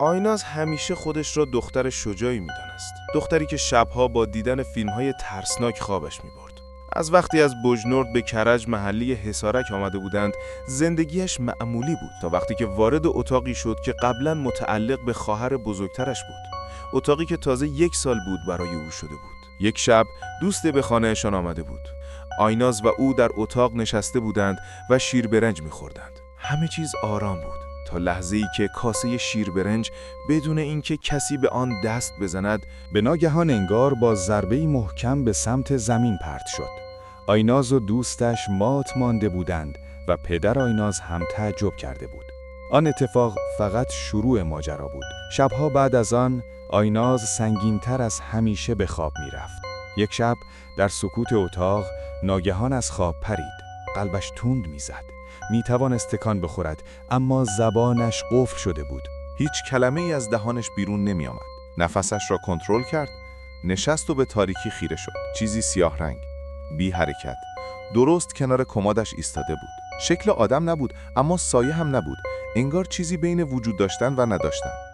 آیناز همیشه خودش را دختر شجاعی می‌دانست. دختری که شبها با دیدن فیلم‌های ترسناک خوابش می‌برد. از وقتی از بوجنورد به کرج محلی حصارک آمده بودند، زندگیش معمولی بود تا وقتی که وارد اتاقی شد که قبلاً متعلق به خواهر بزرگترش بود. اتاقی که تازه 1 سال بود برای او شده بود. یک شب دوستی به خانهشان آمده بود. آیناز و او در اتاق نشسته بودند و شیر برنج می‌خوردند. همه چیز آرام بود تا لحظه‌ای که کاسه شیر برنج بدون اینکه کسی به آن دست بزند، به ناگهان انگار با ضربه‌ای محکم به سمت زمین پرت شد. آیناز و دوستش مات مانده بودند و پدر آیناز هم تعجب کرده بود. آن اتفاق فقط شروع ماجرا بود. شبها بعد از آن آیناز سنگین‌تر از همیشه به خواب می‌رفت. یک شب در سکوت اتاق ناگهان از خواب پرید. قلبش تند می‌زد. می‌توانست تکان بخورد، اما زبانش قفل شده بود. هیچ کلمه ای از دهانش بیرون نمی آمد. نفسش را کنترل کرد، نشست و به تاریکی خیره شد. چیزی سیاه رنگ، بی حرکت، درست کنار کمدش ایستاده بود. شکل آدم نبود، اما سایه هم نبود. انگار چیزی بین وجود داشتن و نداشتن.